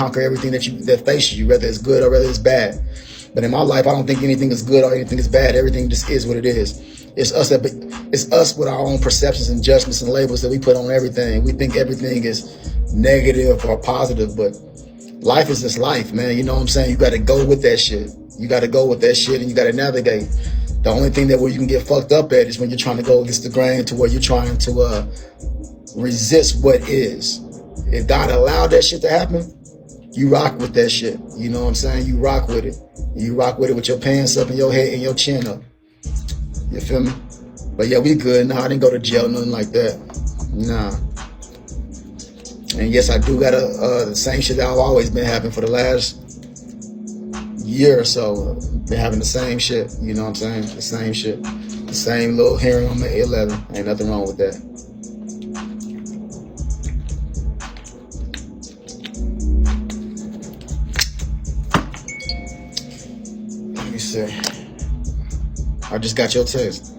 conquer everything that faces you, whether it's good or whether it's bad. But in my life, I don't think anything is good or anything is bad. Everything just is what it is. It's us with our own perceptions and judgments and labels that we put on everything. We think everything is negative or positive, but life is just life, man. You know what I'm saying? You got to go with that shit. You got to go with that shit, and you got to navigate. The only thing that where you can get fucked up at is when you're trying to go against the grain, to where you're trying to resist what is. If God allowed that shit to happen, you rock with that shit. You know what I'm saying? You rock with it. You rock with it with your pants up and your head and your chin up. You feel me? But yeah, we good. Nah, I didn't go to jail, nothing like that. Nah. And yes, I do got the same shit that I've always been having for the last year or so. Been having the same shit. You know what I'm saying? The same shit. The same little hearing on my 11. Ain't nothing wrong with that. Let me see. I just got your text.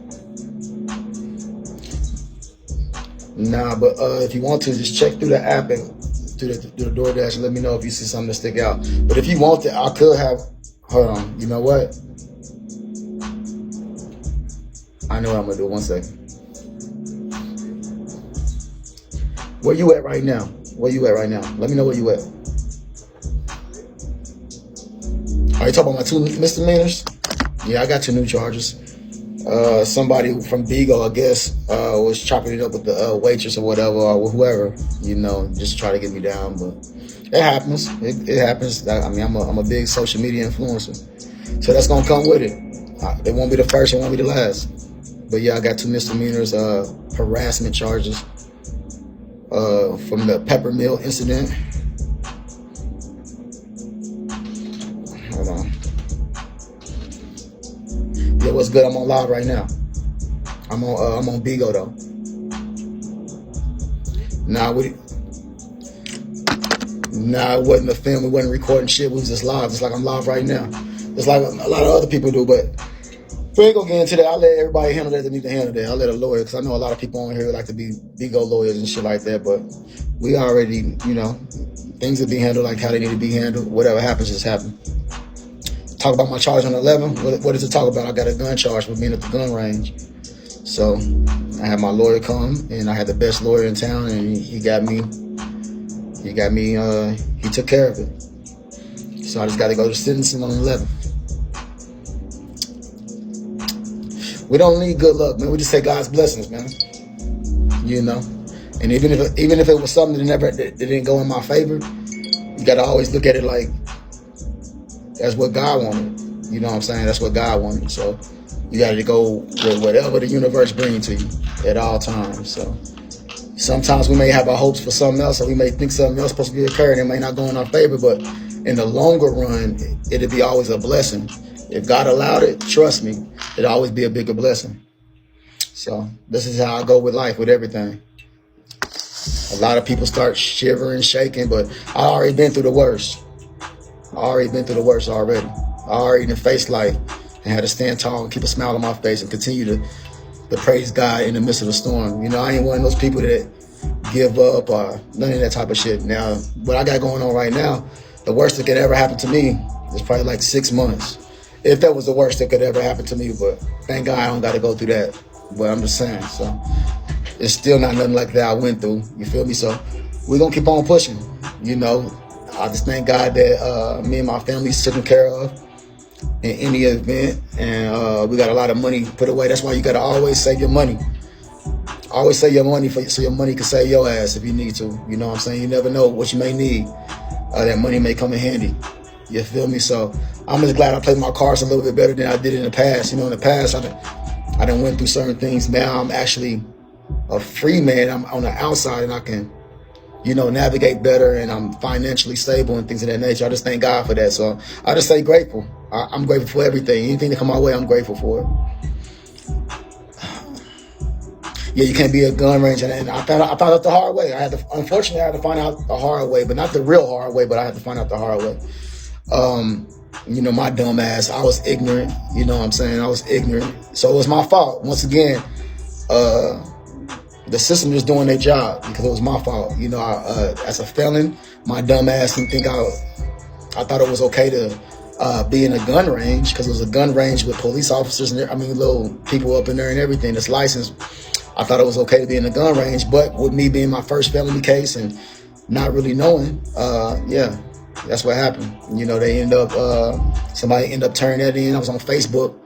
Nah, but if you want to, just check through the app and through the DoorDash and let me know if you see something to stick out. But if you want it, I could have. Hold on. You know what? I know what I'm gonna do. 1 second. Where you at right now? Where you at right now? Let me know where you at. Are you talking about my 2 misdemeanors? Yeah, I got 2 new charges. Somebody from Vigo, I guess, was chopping it up with the waitress or whatever, or whoever, you know, just try to get me down. But it happens. It happens. I mean, I'm a big social media influencer, so that's gonna come with it. It won't be the first. It won't be the last. But yeah, I got 2 misdemeanors, harassment charges from the pepper mill incident. Hold on. Yeah, what's good? I'm on live right now. I'm on Bigo though. Nah, it wasn't a film. We wasn't recording shit. We was just live. It's like I'm live right now. It's like a lot of other people do, but we ain't gonna get into that. I'll let everybody handle that. They need to handle that. I'll let a lawyer, because I know a lot of people on here like to be Bigo lawyers and shit like that. But we already, you know, things will be handled like how they need to be handled. Whatever happens, just happen. Talk about my charge on 11. What does it talk about? I got a gun charge for being at the gun range. So I had my lawyer come, and I had the best lawyer in town, and he took care of it. So I just got to go to sentencing on 11. We don't need good luck, man. We just say God's blessings, man. You know, and even if it was something that didn't go in my favor, you got to always look at it like that's what God wanted. You know what I'm saying? That's what God wanted. So you got to go with whatever the universe brings to you at all times. So sometimes we may have our hopes for something else, or we may think something else supposed to be occurring. It may not go in our favor, but in the longer run, it'll be always a blessing. If God allowed it, trust me, it'll always be a bigger blessing. So this is how I go with life, with everything. A lot of people start shivering, shaking, but I already been through the worst. I already faced life and had to stand tall and keep a smile on my face and continue to praise God in the midst of the storm. You know, I ain't one of those people that give up or none of that type of shit. Now, what I got going on right now, the worst that could ever happen to me is probably like 6 months. If that was the worst that could ever happen to me, but thank God I don't got to go through that. But I'm just saying, so it's still not nothing like that I went through. You feel me? So we're going to keep on pushing, you know. I just thank God that me and my family's taken care of in any event, and we got a lot of money put away. That's why you got to always save your money. Always save your money so your money can save your ass if you need to. You know what I'm saying? You never know what you may need. That money may come in handy. You feel me? So I'm just glad I played my cards a little bit better than I did in the past. You know, in the past, I done went through certain things. Now I'm actually a free man. I'm on the outside, and I can, you know, navigate better, and I'm financially stable and things of that nature. I just thank God for that. So I just stay grateful. I'm grateful for everything. Anything that come my way, I'm grateful for it. Yeah, you can't be a gun range, and I found out the hard way. Unfortunately, I had to find out the hard way, but not the real hard way, but I had to find out the hard way. You know, my dumb ass, I was ignorant. You know what I'm saying? I was ignorant. So it was my fault. Once again, the system is doing their job because it was my fault. You know, as a felon, my dumb ass didn't think I thought it was okay to be in a gun range because it was a gun range with police officers and little people up in there and everything that's licensed. I thought it was okay to be in a gun range, but with me being my first felony case and not really knowing, yeah, that's what happened. You know, they end up, somebody ended up turning that in. I was on Facebook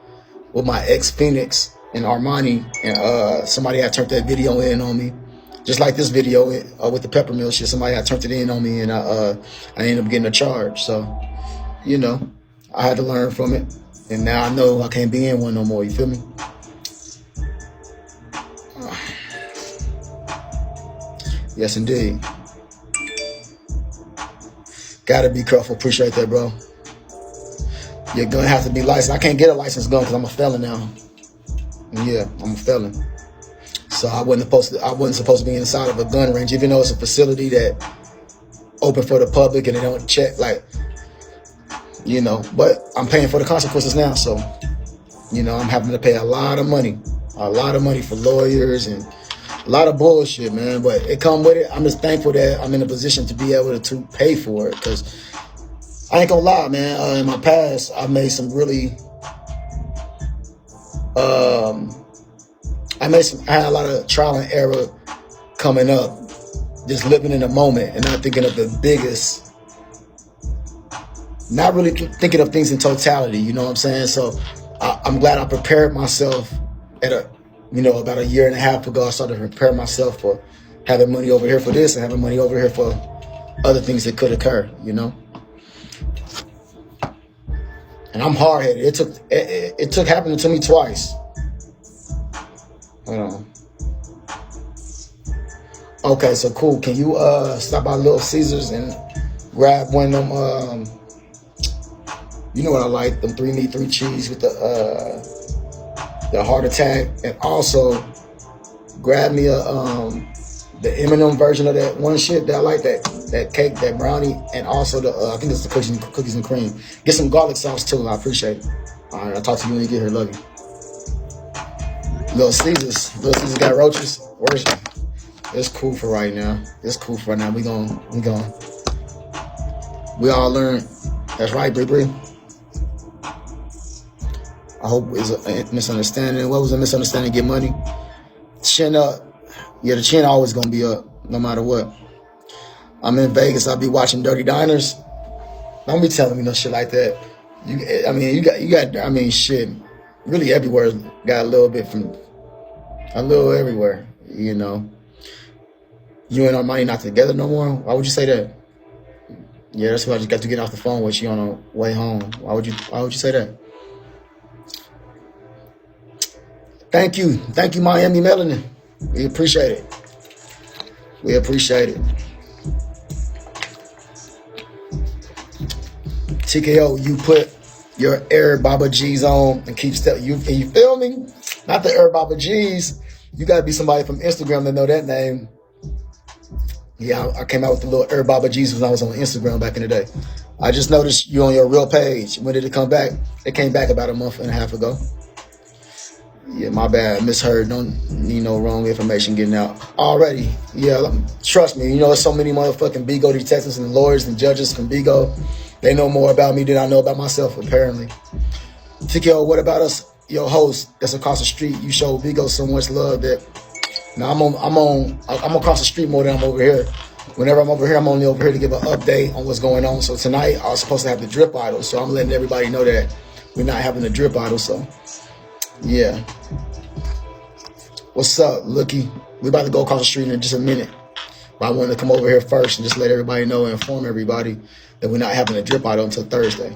with my ex Phoenix and Armani, and somebody had turned that video in on me. Just like this video with the pepper mill shit, somebody had turned it in on me, and I ended up getting a charge. So, you know, I had to learn from it, and now I know I can't be in one no more. You feel me? Yes, indeed. Gotta be careful. Appreciate that, bro. You're gonna have to be licensed. I can't get a licensed gun because I'm a felon now. Yeah, I'm a felon. So I wasn't supposed to be inside of a gun range, even though it's a facility that open for the public and they don't check, like, you know. But I'm paying for the consequences now, so, you know, I'm having to pay a lot of money for lawyers and a lot of bullshit, man. But it come with it. I'm just thankful that I'm in a position to be able to pay for it, because I ain't gonna lie, man. In my past, I made some really, I had a lot of trial and error coming up, just living in the moment and not thinking of the biggest, not really thinking of things in totality. You know what I'm saying? So I'm glad I prepared myself at about a year and a half ago. I started to prepare myself for having money over here for this and having money over here for other things that could occur, you know? And I'm hard-headed. It took happening to me twice. Hold on. Okay, so cool. Can you stop by Little Caesars and grab one of them, you know what I like, them 3 meat, 3 cheese with the heart attack, and also grab me the M&M version of that one shit that I like, that cake, that brownie, and also the I think it's the cookies and cream. Get some garlic sauce too. I appreciate it. All right, I'll talk to you when you get here. Love you. Little Caesars got roaches. Where's it? It's cool for right now. It's cool for right now. We all learn. That's right, Bree. I hope it's a misunderstanding. What was a misunderstanding? Get money. Chin up. Yeah, the chin always gonna be up, no matter what. I'm in Vegas. I'll be watching Dirty Diners. Don't be telling me no shit like that. You got. Shit. Really everywhere got a little bit from. A little everywhere, you know. You and Armani not together no more? Why would you say that? Yeah, that's why I just got to get off the phone with you on the way home. Why would you say that? Thank you, Miami Melanin. We appreciate it. TKO, you put your Air Baba G's on and keep you feel me? Not the Air Baba G's. You gotta be somebody from Instagram to know that name. Yeah, I came out with the little Air Baba G's when I was on Instagram back in the day. I just noticed you on your real page. When did it come back? It came back about a month and a half ago. Yeah, my bad. Misheard. Don't need no wrong information getting out already. Yeah, trust me. You know, there's so many motherfucking Bigo detectives and lawyers and judges from Bigo. They know more about me than I know about myself, apparently. TKO, what about us? Your host that's across the street. You show Bigo so much love that now I'm across the street more than I'm over here. Whenever I'm over here, I'm only over here to give an update on what's going on. So tonight I was supposed to have the drip idol, so I'm letting everybody know that we're not having the drip idol. So yeah, what's up, Looky? We about to go across the street in just a minute, but I wanted to come over here first and just let everybody know and inform everybody that we're not having a drip idol until Thursday.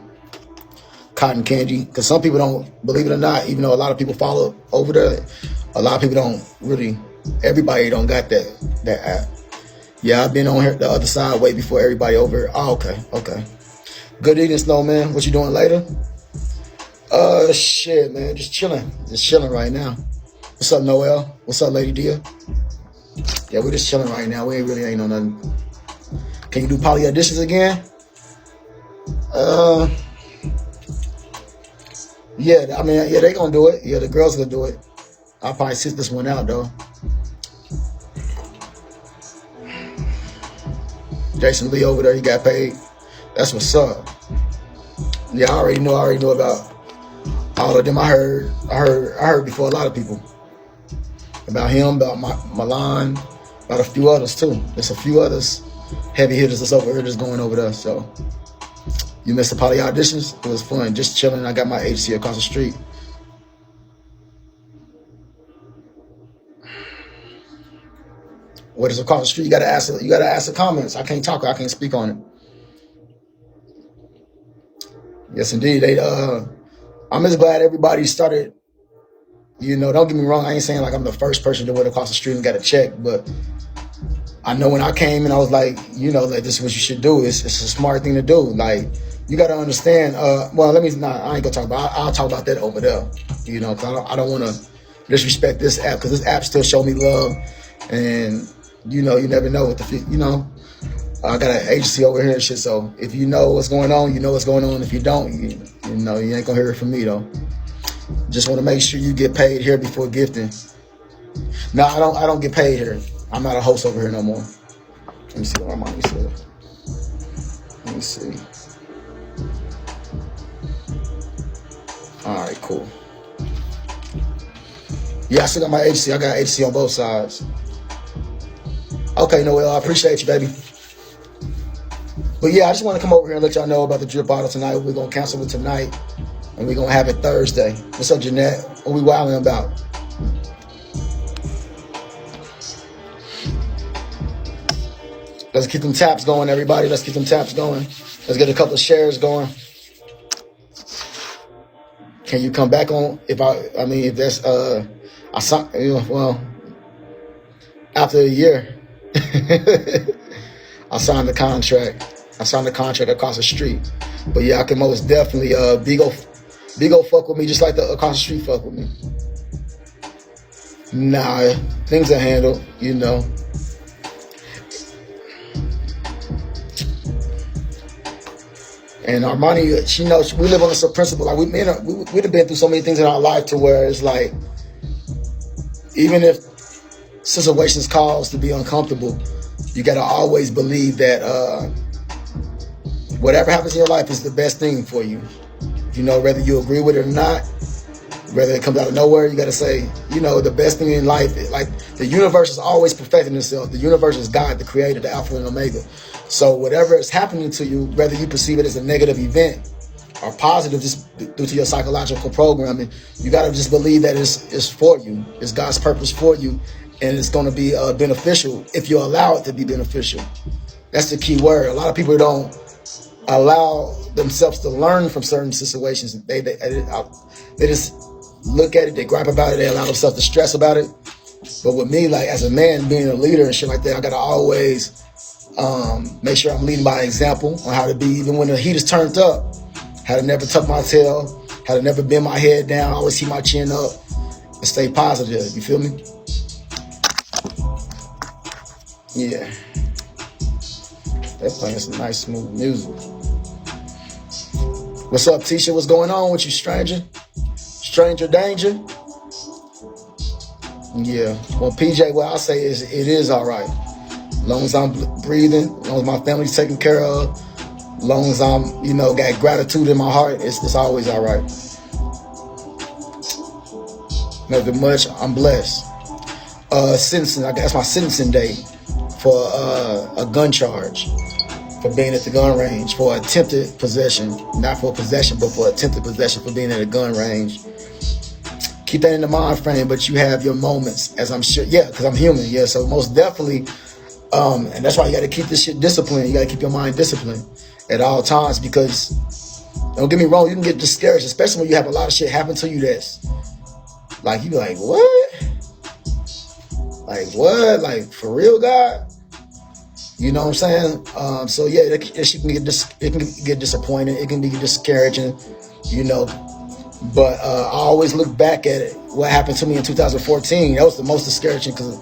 Cotton candy, because some people don't, believe it or not, even though a lot of people follow over there, a lot of people don't really, everybody don't got that app. Yeah, I've been on here the other side way before everybody over here. Oh, okay. Good evening, Snowman. What you doing later? Shit, man, just chilling right now. What's up, Noel? What's up, Lady Dia? Yeah, we're just chilling right now. We ain't on nothing. Can you do poly auditions again? Yeah, they gonna do it. Yeah, the girls gonna do it. I'll probably sit this one out though. Jason Lee over there, he got paid. That's what's up. Yeah, I already know about all of them. I heard before a lot of people. About him, about Milan, about a few others too. There's a few others heavy hitters that's over here that's going over there. So you missed the poly auditions. It was fun, just chilling. I got my agency across the street. What is across the street? You gotta ask the comments. I can't talk. I can't speak on it. Yes, indeed. I'm just glad everybody started. You know, don't get me wrong. I ain't saying like I'm the first person to went across the street and got a check, but I know when I came and I was like, you know, like this is what you should do. It's a smart thing to do. Like you got to understand. Well, I ain't gonna talk about. I'll talk about that over there. You know, because I don't want to disrespect this app because this app still show me love, and you know, you never know what I got an agency over here and shit. So if you know what's going on, you know what's going on. If you don't, you know, you ain't gonna hear it from me though. Just want to make sure you get paid here before gifting. No, I don't get paid here. I'm not a host over here no more. Let me see what my mommy said. Let me see. All right, cool. Yeah, I still got my agency. I got agency on both sides. Okay, Noel, I appreciate you, baby. But yeah, I just want to come over here and let y'all know about the drip bottle tonight. We're going to cancel it tonight. And we're going to have it Thursday. What's up, Jeanette? What we wilding about? Let's keep them taps going, everybody. Let's keep them taps going. Let's get a couple of shares going. Can you come back on? If that's, well, after a year, I signed the contract. I signed the contract across the street. But yeah, I can most definitely, Bigo fuck with me just like the across the street fuck with me. Nah, things are handled, you know. And Armani, she knows we live on a principle. Like we'd have been through so many things in our life to where it's like, even if situations cause to be uncomfortable, you gotta always believe that whatever happens in your life is the best thing for you. You know, whether you agree with it or not, whether it comes out of nowhere, you gotta say, you know, the best thing in life, like the universe is always perfecting itself. The universe is God, the creator, the Alpha and Omega. So whatever is happening to you, whether you perceive it as a negative event or positive, just due to your psychological programming, you gotta just believe that it's for you. It's God's purpose for you, and it's gonna be beneficial if you allow it to be beneficial. That's the key word. A lot of people don't allow themselves to learn from certain situations. They just look at it, they gripe about it, they allow themselves to stress about it. But with me, like as a man, being a leader and shit like that, I gotta always make sure I'm leading by example on how to be, even when the heat is turned up. How to never tuck my tail, how to never bend my head down, always keep my chin up and stay positive. You feel me? Yeah. They're playing some nice, smooth music. What's up, Tisha? What's going on with you, stranger? Stranger danger? Yeah. Well, PJ, what I'll say is it is all right. As long as I'm breathing, as long as my family's taken care of, as long as I'm, you know, got gratitude in my heart, it's always all right. Nothing much. I'm blessed. Sentencing, I guess my sentencing day for a gun charge. For being at the gun range, for attempted possession, not for possession, but for attempted possession for being at a gun range. Keep that in the mind frame, but you have your moments, as I'm sure, yeah, because I'm human, yeah, so most definitely, and that's why you got to keep this shit disciplined. You got to keep your mind disciplined at all times, because, don't get me wrong, you can get discouraged, especially when you have a lot of shit happen to you that's, like, you be like, what? Like, what? Like, for real, God? You know what I'm saying? So yeah, it can get disappointing. It can be discouraging, you know. But I always look back at it. What happened to me in 2014? That was the most discouraging because,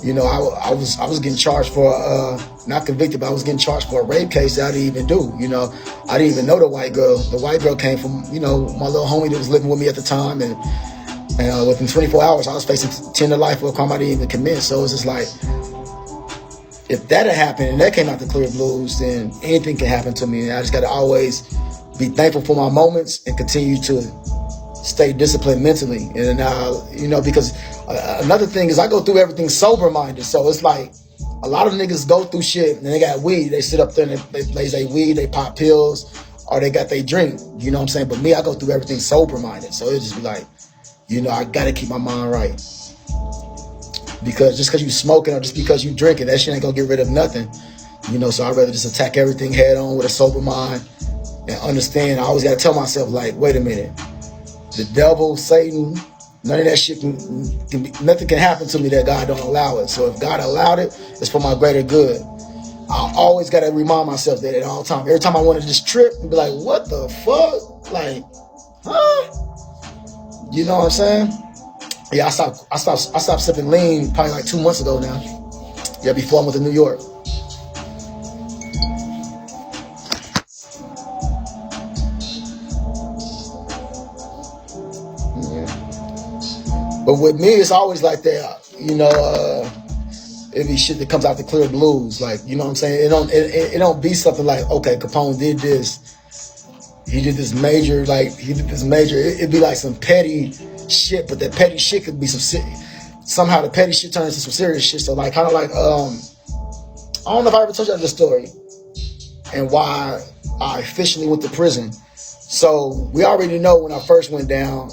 you know, I was getting charged for not convicted, but I was getting charged for a rape case that I didn't even do. You know, I didn't even know the white girl. The white girl came from, you know, my little homie that was living with me at the time, and within 24 hours I was facing 10 to life for a crime I didn't even commit. So it's just like, if that had happened and that came out the clear blues, then anything can happen to me. And I just got to always be thankful for my moments and continue to stay disciplined mentally. And you know, because another thing is I go through everything sober minded. So it's like a lot of niggas go through shit and they got weed. They sit up there and they blaze their weed, they pop pills, or they got their drink. You know what I'm saying? But me, I go through everything sober minded. So it just be like, you know, I gotta keep my mind right. Because just because you smoking or just because you drinking, that shit ain't gonna get rid of nothing. You know, so I'd rather just attack everything head on with a sober mind and understand. I always gotta tell myself, like, wait a minute. The devil, Satan, none of that shit nothing can happen to me that God don't allow it. So if God allowed it, it's for my greater good. I always got to remind myself that at all times. Every time I want to just trip and be like, what the fuck? Like, huh? You know what I'm saying? Yeah, I stopped sipping lean probably like 2 months ago now. Yeah, before I went to New York. But with me, it's always like that, you know, it be shit that comes out the clear blues. Like, you know what I'm saying? It don't be something like, okay, Capone did this. He did this major, It'd be like some petty shit, but that petty shit could be somehow the petty shit turns into some serious shit. So like, kind of like, I don't know if I ever told you this story and why I officially went to prison. So we already know when I first went down,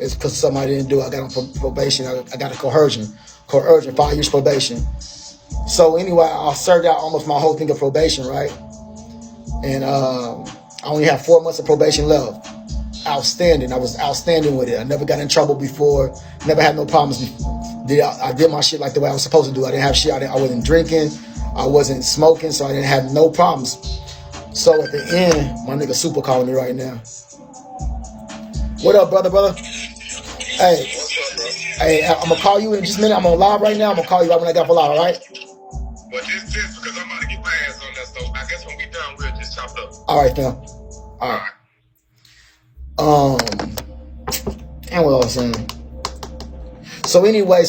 it's because something I didn't do. I got on probation. I got a coercion, 5 years probation. So anyway, I served out almost my whole thing of probation, right? And I only have 4 months of probation left. Outstanding. I was outstanding with it. I never got in trouble before. Never had no problems. I did my shit like the way I was supposed to do. I didn't have shit. I wasn't drinking. I wasn't smoking, so I didn't have no problems. So at the end, my nigga Super calling me right now. What up, brother? Hey, I'm gonna call you in just a minute. I'm on live right now. I'm gonna call you right when I get off live, all right? But just because I'm about to get my ass on that, so I guess when we done, we'll just chop up. All right, fam. All right. And what I was saying. So anyway,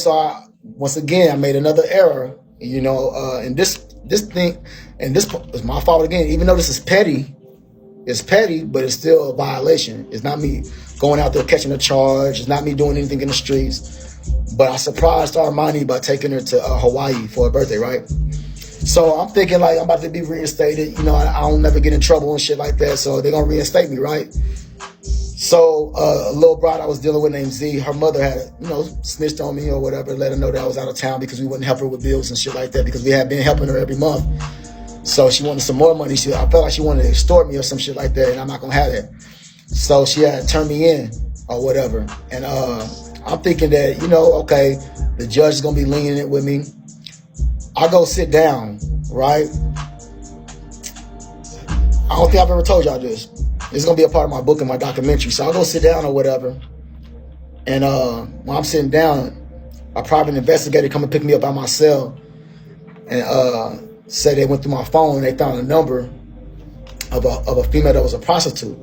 once again I made another error. You know, and this thing, and this is my fault again. Even though this is petty, it's petty, but it's still a violation. It's not me going out there catching a charge. It's not me doing anything in the streets. But I surprised Armani by taking her to Hawaii for her birthday, right? So I'm thinking like I'm about to be reinstated. You know, I don't never get in trouble and shit like that. So they're going to reinstate me, right? So a little bride I was dealing with named Z, her mother had, you know, snitched on me or whatever, let her know that I was out of town because we wouldn't help her with bills and shit like that because we had been helping her every month. So she wanted some more money. I felt like she wanted to extort me or some shit like that, and I'm not going to have that. So she had to turn me in or whatever. And I'm thinking that, you know, okay, the judge is going to be lenient with me. I go sit down, right? I don't think I've ever told y'all this. It's going to be a part of my book and my documentary. So I'll go sit down or whatever. And when I'm sitting down, a private investigator come and pick me up by my cell and said they went through my phone and they found a number of a female that was a prostitute.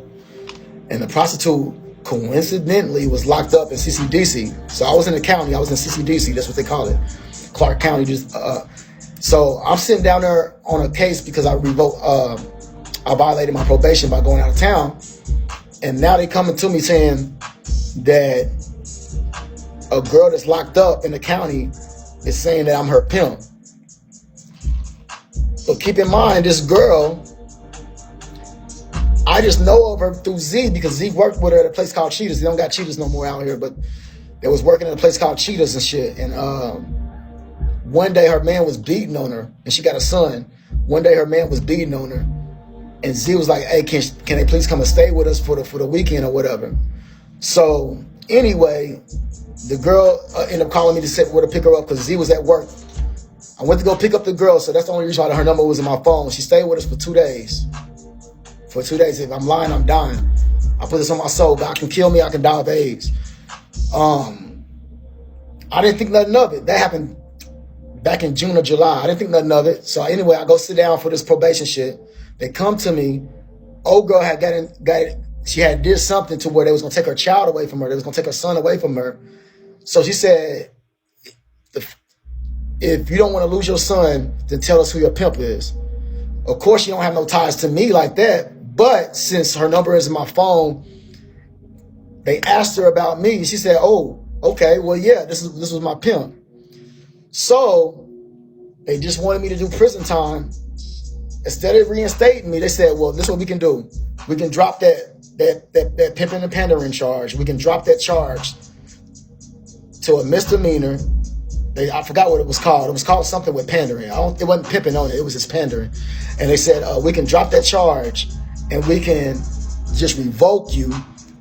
And the prostitute coincidentally was locked up in CCDC. So I was in the county. I was in CCDC. That's what they call it. Clark County. So I'm sitting down there on a case because I violated my probation by going out of town. And now they coming to me saying that a girl that's locked up in the county is saying that I'm her pimp. But keep in mind, this girl, I just know of her through Z because Z worked with her at a place called Cheetahs. They don't got Cheetahs no more out here, but they was working at a place called Cheetahs and shit. And one day her man was beating on her, and she got a son. One day her man was beating on her, and Z was like, "Hey, can they please come and stay with us for the weekend or whatever?" So anyway, the girl ended up calling me to sit where to pick her up because Z was at work. I went to go pick up the girl, so that's the only reason why her number was in my phone. She stayed with us for 2 days. For 2 days. If I'm lying, I'm dying. I put this on my soul. God can kill me. I can die of AIDS. I didn't think nothing of it. That happened back in June or July. I didn't think nothing of it. So anyway, I go sit down for this probation shit. They come to me. Old girl had she had did something to where they was going to take her child away from her. They was going to take her son away from her. So she said, if you don't want to lose your son, then tell us who your pimp is. Of course, she don't have no ties to me like that. But since her number is in my phone, they asked her about me. She said, oh, okay, well, yeah, this was my pimp. So they just wanted me to do prison time. Instead of reinstating me, they said, well, this is what we can do. We can drop that pimping and pandering charge. We can drop that charge to a misdemeanor. I forgot what it was called. It was called something with pandering. It wasn't pimping on it. It was just pandering. And they said, we can drop that charge and we can just revoke you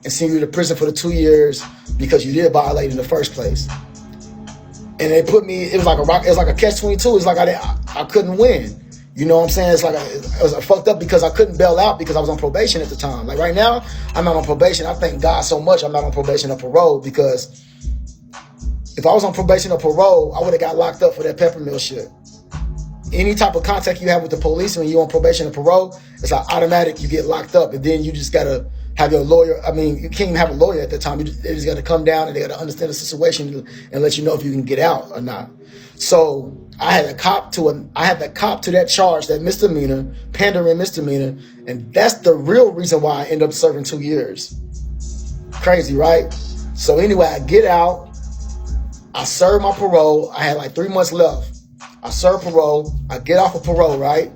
and send you to prison for the 2 years because you did violate in the first place. And they put me, it was like a catch-22. It's like I couldn't win. You know what I'm saying? It's like I was fucked up because I couldn't bail out because I was on probation at the time. Like right now, I'm not on probation. I thank God so much I'm not on probation or parole, because if I was on probation or parole, I would have got locked up for that peppermill shit. Any type of contact you have with the police when you're on probation or parole, it's like automatic, you get locked up. And then you just got to have your lawyer. I mean, you can't even have a lawyer at the time. They just got to come down and they got to understand the situation and let you know if you can get out or not. So I had to cop to that charge, that misdemeanor, pandering misdemeanor. And that's the real reason why I end up serving 2 years. Crazy, right? So anyway, I get out. I served my parole. I had like 3 months left. I served parole. I get off of parole, right?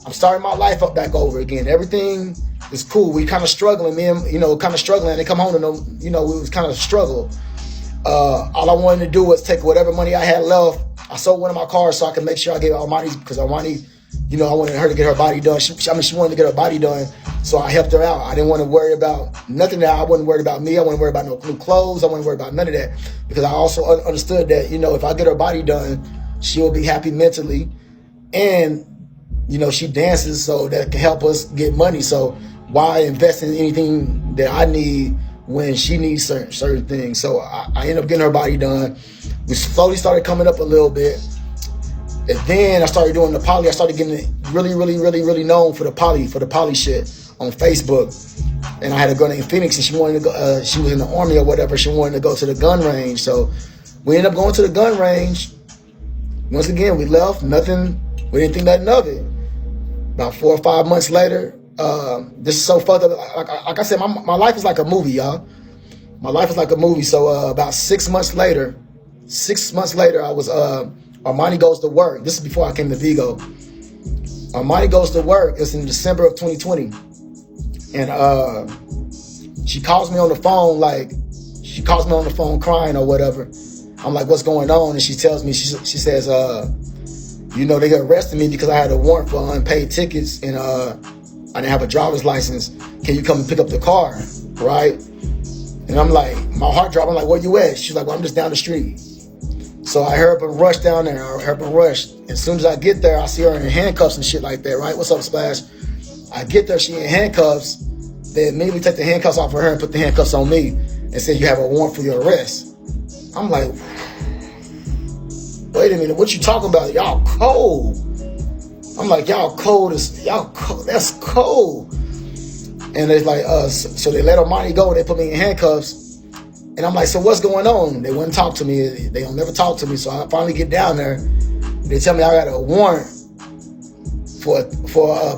I'm starting my life up back over again. Everything is cool. We kind of struggling, man, kind of struggling. They come home to them, we was kind of struggle. All I wanted to do was take whatever money I had left. I sold one of my cars so I could make sure I gave Armani, because Armani, I wanted her to get her body done. She wanted to get her body done, so I helped her out. I didn't want to worry about nothing that I wasn't worried about me. I wasn't worried about no new clothes. I wasn't worried about none of that, because I also understood that, if I get her body done, she'll be happy mentally. And, she dances, so that can help us get money. So why invest in anything that I need when she needs certain things? So I ended up getting her body done. We slowly started coming up a little bit. And then I started doing the poly. I started getting really, really, really, really known for the poly shit on Facebook. And I had a girl named Phoenix, and she wanted to go, she was in the army or whatever. She wanted to go to the gun range. So we ended up going to the gun range. Once again, we left, nothing, we didn't think nothing of it. About 4 or 5 months later, this is so fucked up. Like I said, my life is like a movie, y'all. My life is like a movie. So about 6 months later, I was, Armani Goes to Work. This is before I came to Vigo. Armani Goes to Work. It's in December of 2020. And she calls me on the phone crying or whatever. I'm like, what's going on? And she tells me, she says, they arrested me because I had a warrant for unpaid tickets and I didn't have a driver's license. Can you come and pick up the car? Right? And I'm like, my heart dropped. I'm like, where you at? She's like, well, I'm just down the street. So I hurry up and rush down there. As soon as I get there, I see her in handcuffs and shit like that, right? What's up, Splash? I get there, she in handcuffs. They immediately take the handcuffs off of her and put the handcuffs on me and say, you have a warrant for your arrest. I'm like, wait a minute, what you talking about? Y'all cold. I'm like, y'all cold, that's cold. And it's like, so they let Armani go, they put me in handcuffs. And I'm like, so what's going on? They wouldn't talk to me. They don't never talk to me. So I finally get down there. They tell me I got a warrant for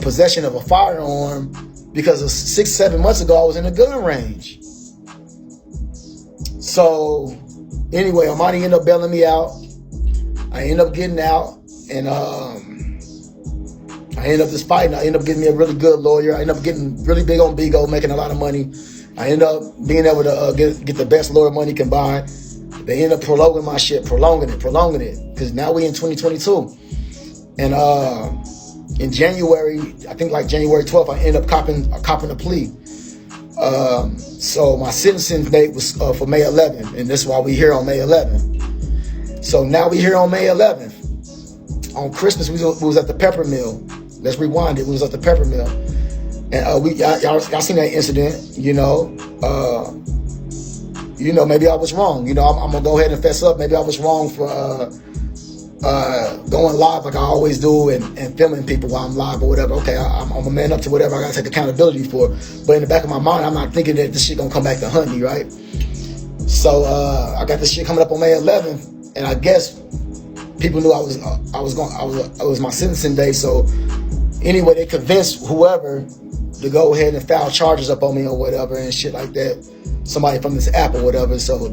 possession of a firearm because 6-7 months ago I was in a gun range. So anyway, Armani ended up bailing me out. I ended up getting out, and I ended up just fighting. I ended up getting me a really good lawyer. I ended up getting really big on Bigo, making a lot of money. I ended up being able to get the best lawyer money can buy. They ended up prolonging my shit, prolonging it, because now we in 2022. And in January, I think like January 12th, I ended up copping a plea. So my sentencing date was for May 11th, and that's why we here on May 11th. So now we here on May 11th. On Christmas, we was at the Pepper Mill. Let's rewind it. We was at the Pepper Mill. And y'all seen that incident, maybe I was wrong. I'm gonna go ahead and fess up. Maybe I was wrong for going live like I always do and filming people while I'm live or whatever. Okay, I'm a man up to whatever I gotta take accountability for. But in the back of my mind, I'm not thinking that this shit gonna come back to hunt me, right? So I got this shit coming up on May 11th, and I guess people knew it was my sentencing day. So anyway, they convinced whoever to go ahead and file charges up on me or whatever and shit like that. Somebody from this app or whatever. So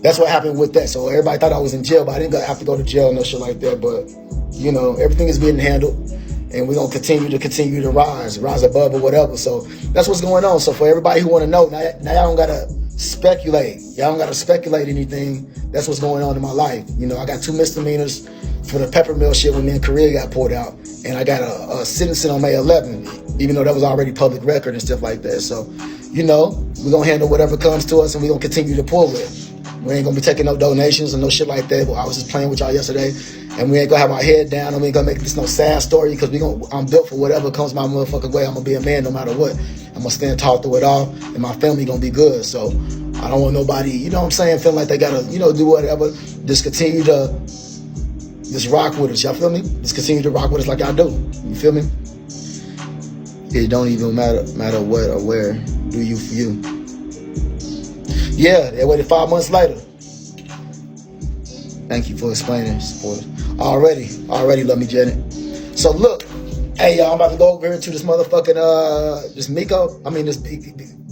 that's what happened with that. So everybody thought I was in jail, but I didn't have to go to jail, no shit like that. But you know, everything is being handled, and we're gonna continue to rise above or whatever. So that's what's going on. So for everybody who want to know, now y'all don't gotta speculate. Y'all don't gotta speculate anything. That's what's going on in my life. You know, I got 2 misdemeanors for the pepper mill shit when me and Korea got pulled out, and I got a sentencing on May 11th, even though that was already public record and stuff like that. So, you know, we're gonna handle whatever comes to us, and we're gonna continue to pull it. We ain't gonna be taking no donations or no shit like that. I was just playing with y'all yesterday, and we ain't gonna have our head down, and we ain't gonna make this no sad story, because I'm built for whatever comes my motherfucking way. I'm gonna be a man no matter what. I'm gonna stand tall through it all, and my family gonna be good. So I don't want nobody, you know what I'm saying, feeling like they gotta, you know, do whatever. Just continue to just rock with us. Y'all feel me? Just continue to rock with us like y'all do. You feel me? It don't even matter what or where. Do you for you? Yeah, they waited 5 months later. Thank you for explaining, supporters. Already love me, Janet. So look, hey y'all, I'm about to go over here to this motherfucking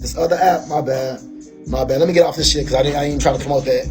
this other app. My bad. Let me get off this shit, because I didn't even try to promote that.